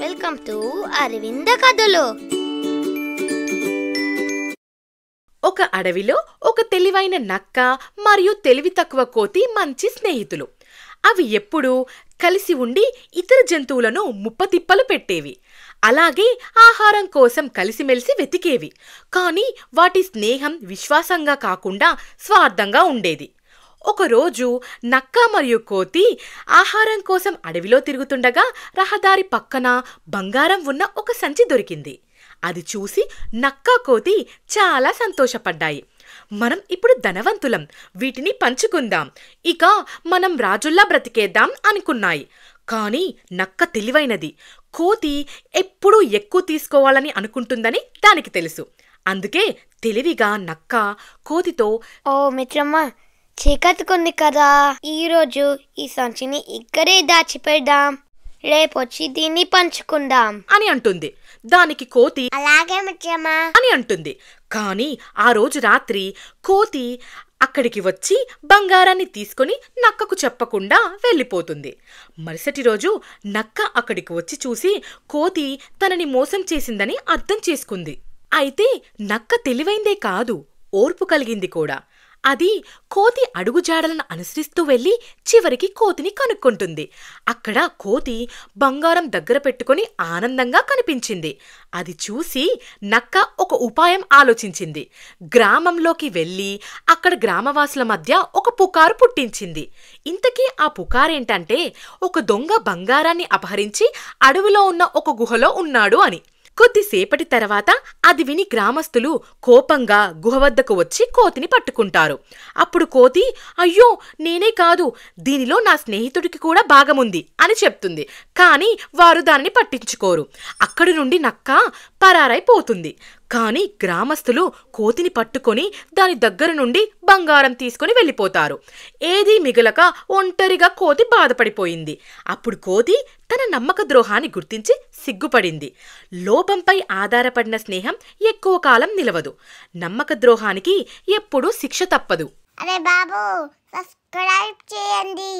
Welcome to Aravinda కథలు. ఒక అడవిలో ఒక తెలివైన నక్క మరియు తెలివి తక్కువ కోతి మంచి స్నేహితులు. అవి ఎప్పుడూ కలిసి ఉండి ఇతర జంతువులను ముప్పతిప్పలు పెట్టేవి. అలాగే ఆహారం కోసం కలిసిమెలిసి వెతికేవి. కానీ వాటి స్నేహం విశ్వాసంగా కాకుండా స్వార్థంగా ఉండేది. ఒకరోజు నక్క మరియు కోతి ఆహారం కోసం అడవిలో తిరుగుతుండగా రహదారి పక్కన బంగారం ఉన్న ఒక సంచి దొరికింది. అది చూసి నక్క కోతి చాలా సంతోషపడ్డాయి. మనం ఇప్పుడు ధనవంతులం, వీటిని పంచుకుందాం, ఇక మనం రాజుల్లా బ్రతికేద్దాం అనుకున్నాయి. కానీ నక్క తెలివైనది. కోతి ఎప్పుడూ ఎక్కువ తీసుకోవాలని అనుకుంటుందని దానికి తెలుసు. అందుకే తెలివిగా నక్క కోతితో, ఓ మిత్రమ్మా, చీకట్టుకుంది కదా, ఈరోజు ఈ సంచిని ఇక్కడే దాచిపెడదాం, రేపొచ్చి దీన్ని పంచుకుందాం అని అంటుంది. దానికి కోతి అలాగే మిత్రమా అని అంటుంది. కానీ ఆ రోజు రాత్రి కోతి అక్కడికి వచ్చి బంగారాన్ని తీసుకుని నక్కకు చెప్పకుండా వెళ్ళిపోతుంది. మరుసటి రోజు నక్క అక్కడికి వచ్చి చూసి కోతి తనని మోసం చేసిందని అర్థం చేసుకుంది. అయితే నక్క తెలివైందే కాదు, ఓర్పు కలిగింది కూడా. అది కోతి అడుగుజాడలను అనుసరిస్తూ వెళ్ళి చివరికి కోతిని కనుక్కుంటుంది. అక్కడ కోతి బంగారం దగ్గర పెట్టుకుని ఆనందంగా కనిపించింది. అది చూసి నక్క ఒక ఉపాయం ఆలోచించింది. గ్రామంలోకి వెళ్ళి అక్కడ గ్రామవాసుల మధ్య ఒక పుకారు పుట్టించింది. ఇంతకీ ఆ పుకారేంటంటే, ఒక దొంగ బంగారాన్ని అపహరించి అడవిలో ఉన్న ఒక గుహలో ఉన్నాడు అని. కొద్దిసేపటి తర్వాత అది విని గ్రామస్తులు కోపంగా గుహ వద్దకు వచ్చి కోతిని పట్టుకుంటారు. అప్పుడు కోతి, అయ్యో నేనే కాదు, దీనిలో నా స్నేహితుడికి కూడా భాగముంది అని చెప్తుంది. కానీ వారు దానిని పట్టించుకోరు. అక్కడి నుండి నక్క పరారైపోతుంది. కానీ గ్రామస్తులు కోతిని పట్టుకొని దాని దగ్గర నుండి బంగారం తీసుకుని వెళ్ళిపోతారు. ఏదీ మిగలక ఒంటరిగా కోతి బాధపడిపోయింది. అప్పుడు కోతి తన నమ్మక ద్రోహాన్ని గుర్తించి సిగ్గుపడింది. లోపంపై ఆధారపడిన స్నేహం ఎక్కువ కాలం నిలవదు. నమ్మక ద్రోహానికి ఎప్పుడూ శిక్ష తప్పదు. అరే బాబు, సబ్స్క్రైబ్ చేయండి.